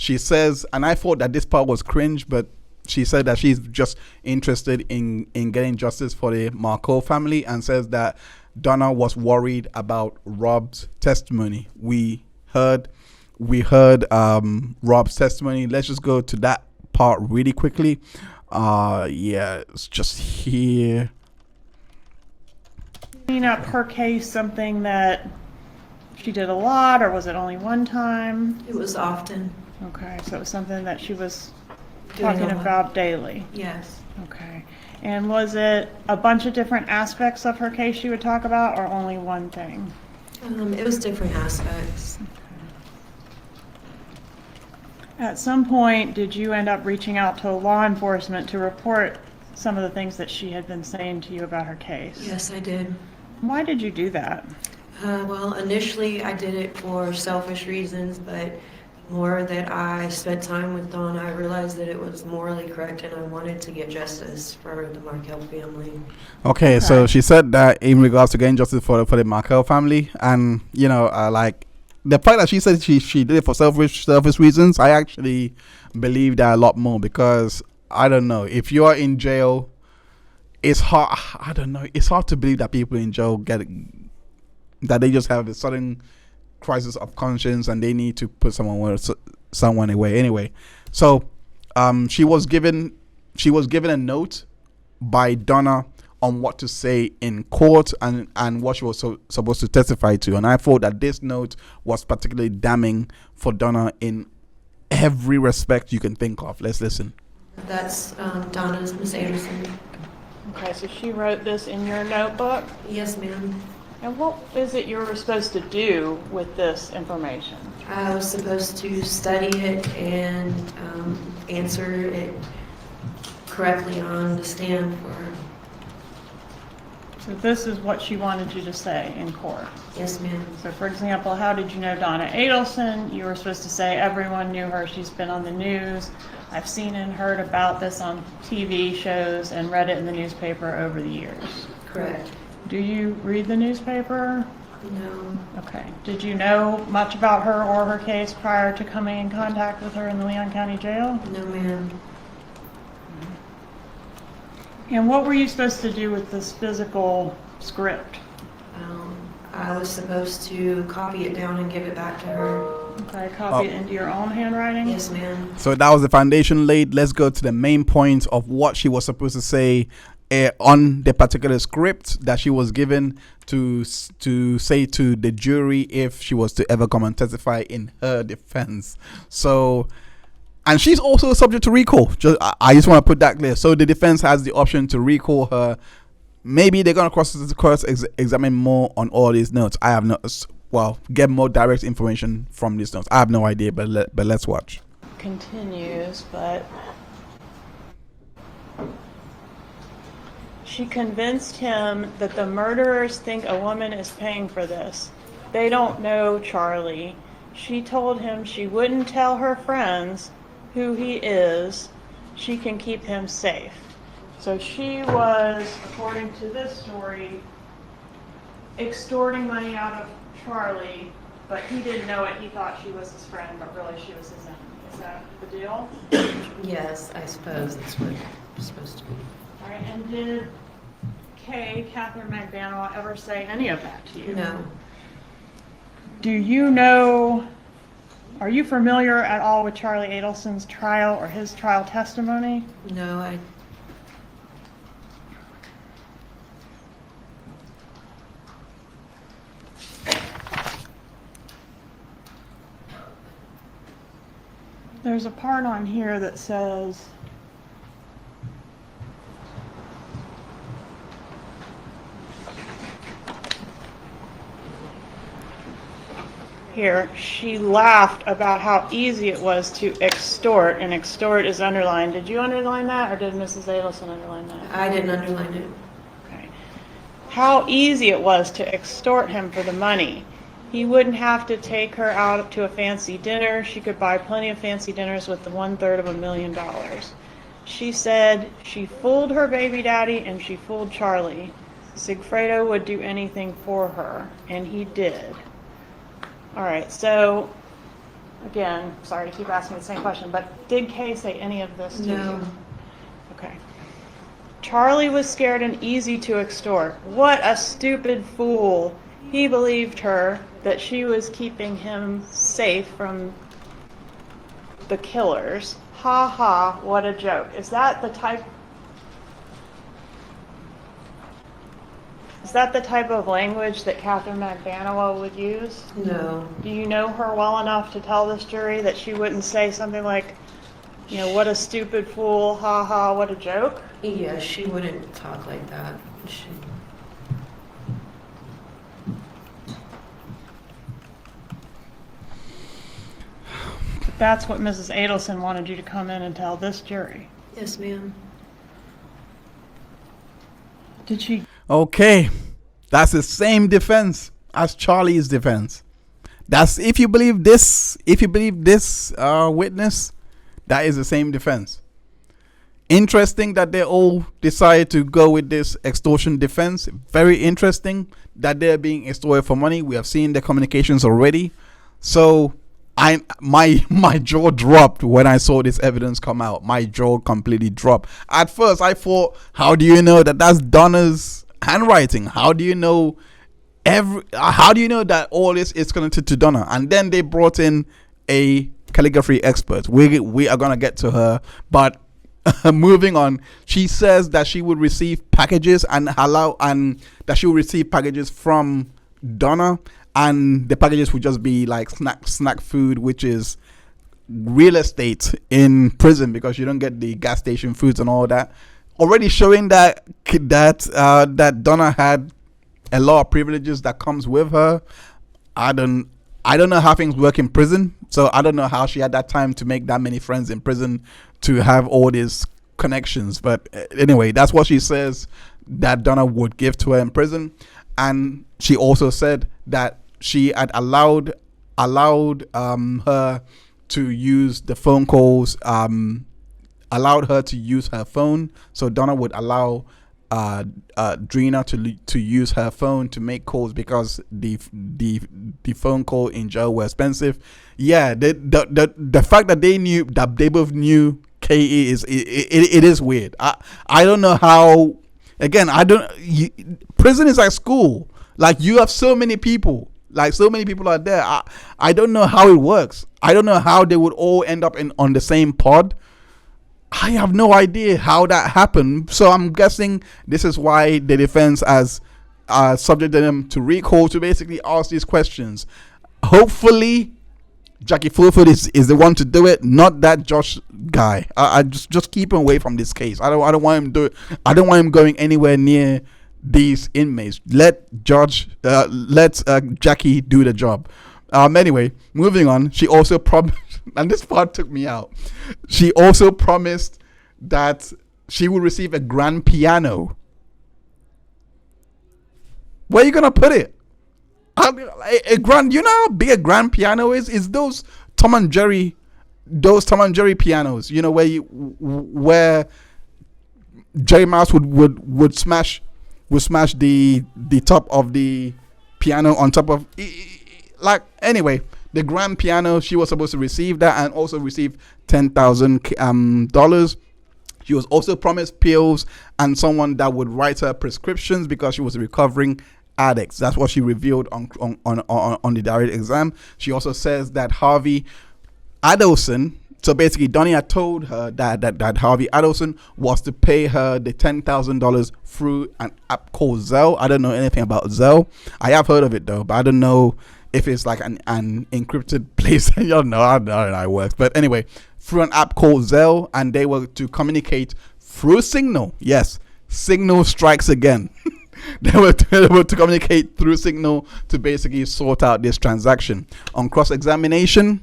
she says, and I thought that this part was cringe, but she said that she's just interested in getting justice for the Marco family, and says that Donna was worried about Rob's testimony. We heard Rob's testimony. Let's just go to that part really quickly. It's just here. Clean up her case something that she did a lot, or was it only one time? It was often. Okay, so it was something that she was Doing talking a lot. about daily. Yes. Okay. And was it a bunch of different aspects of her case she would talk about, or only one thing? It was different aspects. At some point, did you end up reaching out to law enforcement to report some of the things that she had been saying to you about her case? Yes, I did. Why did you do that? Well, initially I did it for selfish reasons, but more that I spent time with Donna, I realized that it was morally correct, and I wanted to get justice for the Markel family. Okay, so she said that in regards to getting justice for the Markel family, and like the fact that she said she did it for selfish reasons, I actually believe that a lot more, because I don't know, if you are in jail, it's hard. I don't know. It's hard to believe that people in jail that they just have a sudden crisis of conscience and they need to put someone away. Anyway, so she was given a note by Donna on what to say in court and what she was supposed to testify to, and I thought that this note was particularly damning for Donna in every respect you can think of. Let's listen. That's Donna's, Miss Adelson. Okay, so she wrote this in your notebook? Yes, ma'am. And what is it you were supposed to do with this information? I was supposed to study it and answer it correctly on the stand for her. So this is what she wanted you to say in court. Yes, ma'am. So for example, how did you know Donna Adelson? You were supposed to say everyone knew her. She's been on the news. I've seen and heard about this on TV shows and read it in the newspaper over the years. Correct. Do you read the newspaper? No. Okay. Did you know much about her or her case prior to coming in contact with her in the Leon County Jail? No, ma'am. And what were you supposed to do with this physical script? I was supposed to copy it down and give it back to her. Okay, copy it into your own handwriting? Yes, ma'am. So that was the foundation laid. Let's go to the main point of what she was supposed to say on the particular script that she was given to say to the jury if she was to ever come and testify in her defense. So, and she's also subject to recall. I just want to put that clear. So the defense has the option to recall her. Maybe they're going to examine more on all these notes. I have no, get more direct information from these notes. I have no idea, but let's watch. Continues, but she convinced him that the murderers think a woman is paying for this. They don't know Charlie. She told him she wouldn't tell her friends who he is. She can keep him safe. So she was, according to this story, extorting money out of Charlie, but he didn't know it. He thought she was his friend, but really she was his enemy. Is that the deal? Yes, I suppose that's what it's supposed to be. All right, and did Catherine McDaniel ever say any of that to you? No. Do you know, are you familiar at all with Charlie Adelson's trial or his trial testimony? No, There's a part on here that says, here, she laughed about how easy it was to extort, and extort is underlined. Did you underline that, or did Mrs. Adelson underline that? I didn't underline it. Okay. How easy it was to extort him for the money. He wouldn't have to take her out to a fancy dinner. She could buy plenty of fancy dinners with the $1/3 She said she fooled her baby daddy and she fooled Charlie. Sigfredo would do anything for her, and he did. All right, so Again, sorry to keep asking the same question, but did Kay say any of this to No. you? Okay. Charlie was scared and easy to extort. What a stupid fool. He believed her that she was keeping him safe from the killers. Ha ha, what a joke. Is that the type of language that Catherine McBanoa would use? No. Do you know her well enough to tell this jury that she wouldn't say something like, you know, what a stupid fool, ha ha, what a joke? Yeah, she wouldn't talk like that. That's what Mrs. Adelson wanted you to come in and tell this jury. Yes, ma'am. Did she? Okay, that's the same defense as Charlie's defense. That's if you believe this witness, that is the same defense. Interesting that they all decided to go with this extortion defense. Very interesting that they're being extorted for money. We have seen the communications already. So my jaw dropped when I saw this evidence come out. My jaw completely dropped. At first I thought, how do you know that that's Donna's handwriting? How do you know that all this is connected to Donna? And then they brought in a calligraphy expert. We are gonna get to her, but moving on, she says that she would receive packages and that she will receive packages from Donna, and the packages would just be like snack food, which is real estate in prison because you don't get the gas station foods and all that. Already showing that Donna had a lot of privileges that comes with her. I don't know how things work in prison, so I don't know how she had that time to make that many friends in prison to have all these connections. But anyway, that's what she says that Donna would give to her in prison. And she also said that she had allowed her to use the phone calls, allowed her to use her phone. So Donna would allow Drina to use her phone to make calls because the phone call in jail were expensive. Yeah, the fact that they both knew KE it is weird. I don't know how. Again, prison is like school. Like you have so many people. Like so many people are there. I don't know how it works. I don't know how they would all end up on the same pod. I have no idea how that happened. So I'm guessing this is why the defense has subjected them to recall to basically ask these questions. Hopefully, Jackie Fulford is the one to do it, not that Josh guy. I just keep him away from this case. I don't want him I don't want him going anywhere near these inmates. Let Jackie do the job. Anyway, moving on. She also promised, and this part took me out. She also promised that she will receive a grand piano. Where are you gonna put it? A grand. You know how big a grand piano is? It's those Tom and Jerry pianos. You know where Jerry Mouse would smash the top of the piano on top of. Like, anyway, the grand piano, she was supposed to receive that and also receive $10,000. She was also promised pills and someone that would write her prescriptions because she was a recovering addict. That's what she revealed on the direct exam. She also says that Harvey Adelson, so basically Donnie had told her that Harvey Adelson was to pay her the $10,000 through an app called Zelle. I don't know anything about Zelle. I have heard of it though, but I don't know if it's like an encrypted place. You don't know. I don't know how it works. But anyway, through an app called Zelle, and they were to communicate through Signal. Yes, Signal strikes again. They were to communicate through Signal to basically sort out this transaction. On cross-examination,